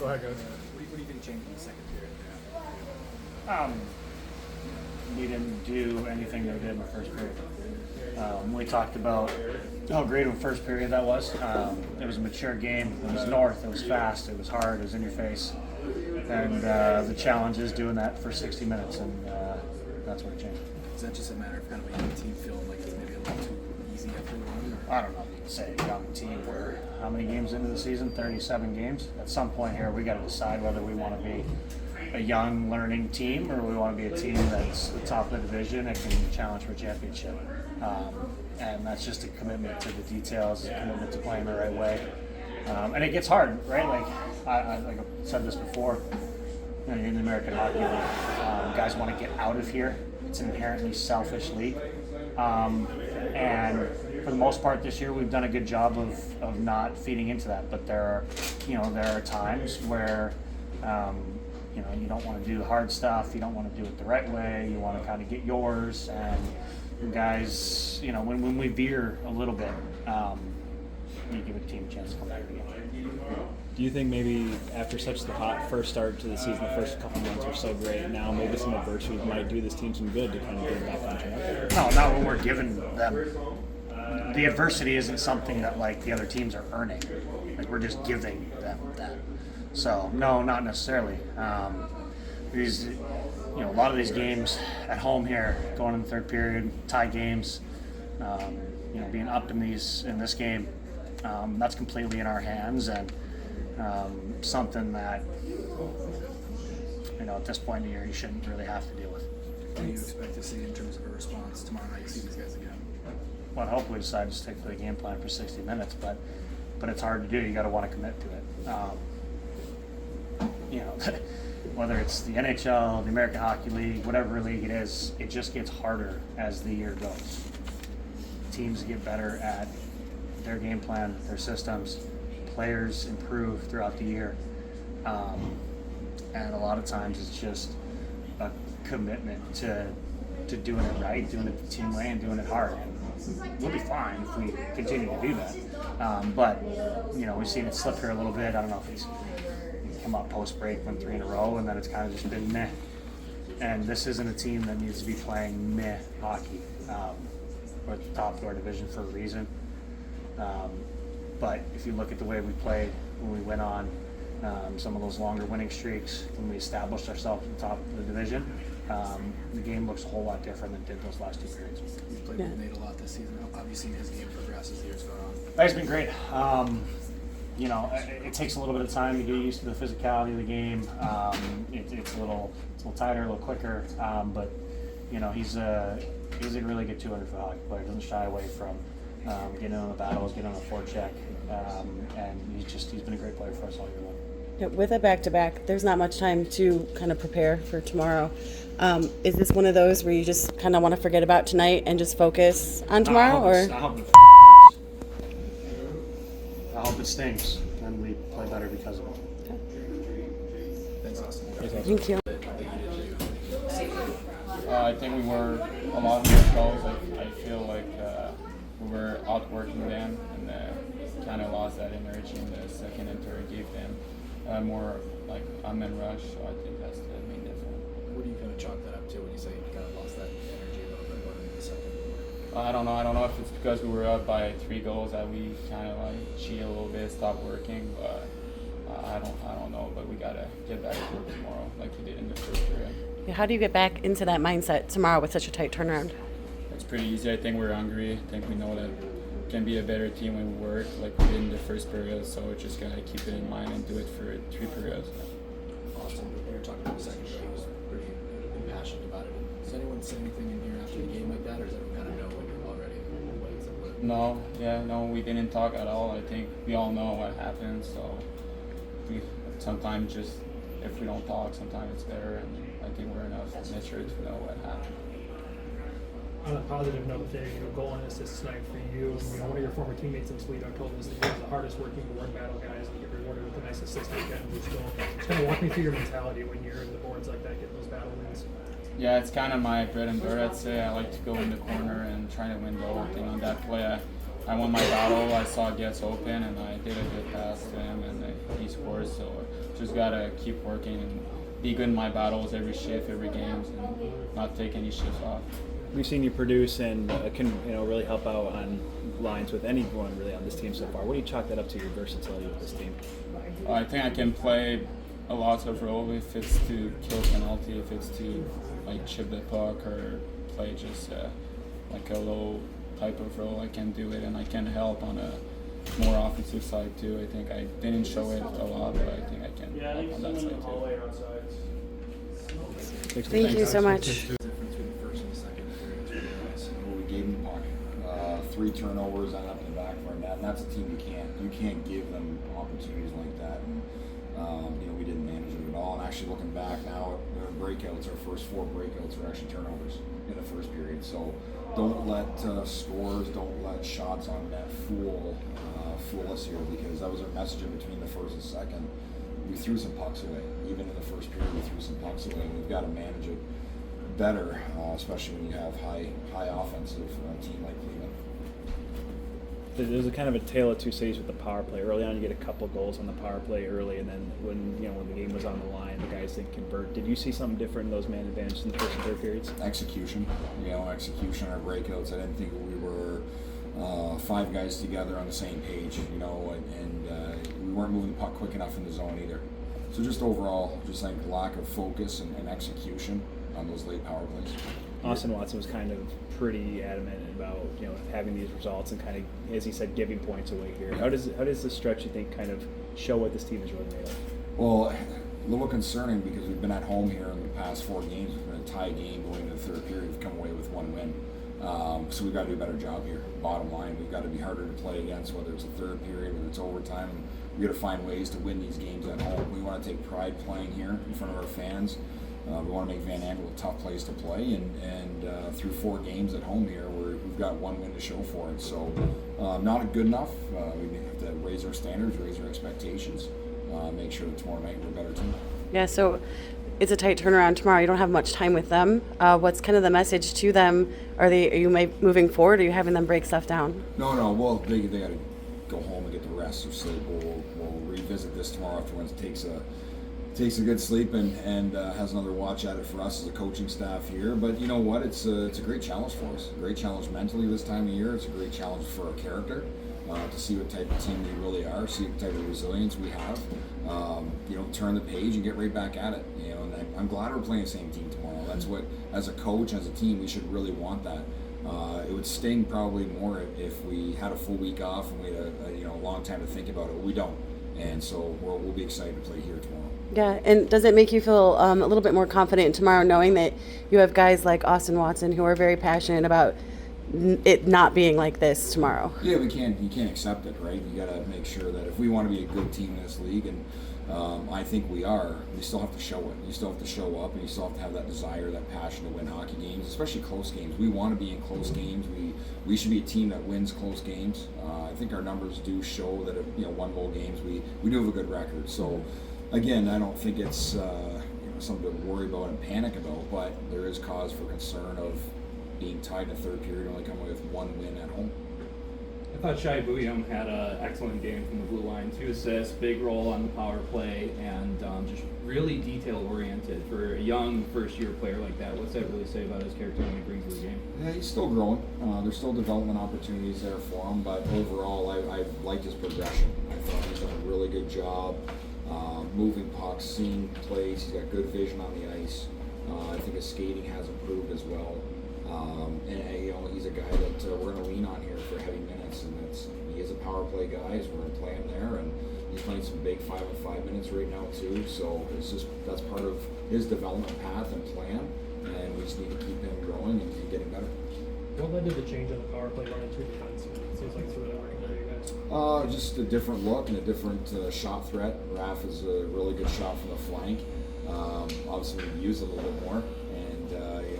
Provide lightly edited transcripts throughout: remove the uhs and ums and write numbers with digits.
Go ahead, guys. What do you think changed in the second period? We didn't do anything that we did in the first period. We talked about how great of a first period that was. It was a mature game. It was north. It was fast. It was hard. It was in your face. And the challenge is doing that for 60 minutes, and that's what changed. Is that just a matter of kind of a young team feeling like it's maybe a little too easy after one? I don't know if you can say a young team. We're how many games into the season? 37 games. At some point here, we got to decide whether we want to be a young, learning team, or we want to be a team that's the top of the division and can challenge for a championship. And that's just a commitment to the details, a commitment to playing the right way. And it gets hard, right? Like I said this before, you know, you're in the American Hockey League. Guys want to get out of here. It's an inherently selfish league. And for the most part this year, we've done a good job of not feeding into that. But there are times where you don't want to do the hard stuff. You don't want to do it the right way. You want to kind of get yours. And guys, when we veer a little bit, you give a team a chance to come back again. Do you think maybe after such the hot first start to the season, the first couple months were so great, now maybe some adversity might do this team some good to kind of get back on track? No, not when we're giving them. The adversity isn't something that the other teams are earning. We're just giving them that. So no, not necessarily. A lot of these games at home here, going in the third period, tie games, being up in this game, that's completely in our hands, and something that at this point in the year you shouldn't really have to deal with. What do you expect to see in terms of a response tomorrow night? You see these guys again? Well, hopefully decide to stick to the game plan for 60 minutes, but it's hard to do. You got to want to commit to it. Whether it's the NHL, the American Hockey League, whatever league it is, it just gets harder as the year goes. Teams get better at their game plan, their systems. Players improve throughout the year. And a lot of times it's just a commitment to doing it right, doing it the team way, and doing it hard. And we'll be fine if we continue to do that. But we've seen it slip here a little bit. I don't know if he's come up post-break, won 3 in a row, and then it's kind of just been meh. And this isn't a team that needs to be playing meh hockey. We're at the top of our division for a reason. But if you look at the way we played when we went on some of those longer winning streaks, when we established ourselves at the top of the division, the game looks a whole lot different than it did those last 2 periods. You've played with Nate a lot this season. How have you seen his game progress as the years gone on? It's been great. It takes a little bit of time to get used to the physicality of the game. It's a little tighter, a little quicker. But he's a really good 200-foot hockey player. Doesn't shy away from getting in on the battles, getting on the forecheck, and he's been a great player for us all year long. Yeah, with a back-to-back, there's not much time to kind of prepare for tomorrow. Is this one of those where you just kind of want to forget about tonight and just focus on tomorrow? I hope it stings, and we play better because of it. Okay. Thanks, Austin. Thank you. I think we were a lot more goals. I feel like we were outworking them, and kind of lost that energy in the second and third. Gave them more unmanned rush. So I think that's the main difference. What do you kind of chalk that up to when you say you kind of lost that energy a little bit more in the second? I don't know if it's because we were up by 3 goals that we kind of cheated a little bit, stopped working, but I don't know. But we gotta get back to work tomorrow, like we did in the first period. Yeah, how do you get back into that mindset tomorrow with such a tight turnaround? It's pretty easy. I think we're hungry. I think we know that we can be a better team when we work, like we did in the first period. So we're just gotta keep it in mind and do it for 3 periods. Austin, we were talking about the second period. He was pretty impassioned about it. Does anyone say anything in here after the game like that, or does everyone kind of know already No, we didn't talk at all. I think we all know what happened. So we sometimes just if we don't talk, sometimes it's better. And I think we're enough mature to know what happened. On a positive note, goal and assists tonight for you. One of your former teammates in Toledo told us that you're the hardest working board battle guys and get rewarded with a nice assist like that in each goal. Just kind of walk me through your mentality when you're in the boards like that, getting those battle wins. Yeah, it's kind of my bread and butter. I'd say I like to go in the corner and try to win the whole thing on that play. I won my battle. I saw Getz open, and I did a good pass to him, and he scored. So just gotta keep working and be good in my battles every shift, every game, and not take any shifts off. We've seen you produce and can really help out on lines with anyone really on this team so far. What do you chalk that up to, your versatility with this team? I think I can play a lot of role, if it's to kill penalty, if it's to like chip the puck or play just like a low type of role. I can do it, and I can help on a more offensive side too. I think I didn't show it a lot, but I think I can help on that side too. Thank you so much. The difference between the first and the second period is really nice. We gave them the puck. 3 turnovers ended up in the back of our net, and that's a team you can't give them opportunities like that. And, we didn't manage it at all. And actually, looking back now, breakouts, our first 4 breakouts were actually turnovers in the first period. So don't let scores, don't let shots on net fool us here, because that was our message in between the first and second. We threw some pucks away. Even in the first period, we threw some pucks away, and we've got to manage it better, especially when you have high offensive team like Cleveland. There's a kind of a tale of two cities with the power play. Early on, you get a couple goals on the power play early, and then when the game was on the line, the guys didn't convert. Did you see something different in those man advantages in the first and third periods? Execution, execution, our breakouts. I didn't think we were 5 guys together on the same page, and we weren't moving the puck quick enough in the zone either. So just overall, like lack of focus and execution on those late power plays. Austin Watson was kind of pretty adamant about having these results and kind of, as he said, giving points away here. How does this stretch, you think, kind of show what this team is really made of? Well, a little concerning because we've been at home here in the past 4 games. It's been a tie game going into the third period. We've come away with 1 win. So we've got to do a better job here. Bottom line, we've got to be harder to play against, whether it's a third period, whether it's overtime. And we've got to find ways to win these games at home. We want to take pride playing here in front of our fans. We want to make Van Andel a tough place to play, and through 4 games at home here, we've got 1 win to show for it. So not good enough. We have to raise our standards, raise our expectations, make sure that tomorrow night we're a better team. Yeah, so it's a tight turnaround tomorrow. You don't have much time with them. What's kind of the message to them? Are you moving forward? Or are you having them break stuff down? No. Well, they got to go home and get the rest or sleep. We'll revisit this tomorrow after Wednesday takes a good sleep and has another watch at it for us as a coaching staff here. But you know what? It's a great challenge for us. A great challenge mentally this time of year. It's a great challenge for our character to see what type of team we really are, see what type of resilience we have. Turn the page and get right back at it. And I'm glad we're playing the same team tomorrow. That's what, as a coach, as a team, we should really want that. It would sting probably more if we had a full week off and we had a long time to think about it. We don't. And so we'll be excited to play here tomorrow. Yeah, and does it make you feel a little bit more confident tomorrow knowing that you have guys like Austin Watson who are very passionate about it not being like this tomorrow? Yeah, you can't accept it, right? You got to make sure that if we want to be a good team in this league, and I think we are, you still have to show it. You still have to show up, and you still have to have that desire, that passion to win hockey games, especially close games. We want to be in close games. We should be a team that wins close games. I think our numbers do show that 1-goal games we do have a good record. So again, I don't think it's something to worry about and panic about, but there is cause for concern of being tied in the third period, only coming away with 1 win at home. I thought Shai Bouillon had an excellent game from the blue line. 2 assists, big role on the power play, and just really detail-oriented. For a young first-year player like that, what's that really say about his character when he brings to the game? Yeah, he's still growing. There's still development opportunities there for him, but overall, I liked his progression. I thought he's done a really good job moving pucks, seeing plays. He's got good vision on the ice. I think his skating has improved as well. He's a guy that we're going to lean on here for heavy minutes, and he is a power play guy, so we're going to play him there, and he's playing some big 5-on-5 minutes right now too. So that's part of his development path and plan, and we just need to keep him growing and getting better. What led to the change on the power play running to defense? It seems like it's really working for you guys. Just a different look and a different shot threat. Raph is a really good shot from the flank. Obviously, we use it a little bit more, and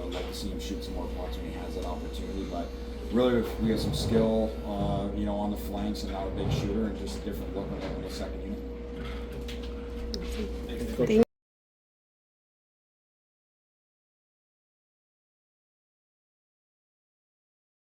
I'd like to see him shoot some more pucks when he has that opportunity. But really, we have some skill, on the flanks, and not a big shooter, and just a different look on the second unit. Thank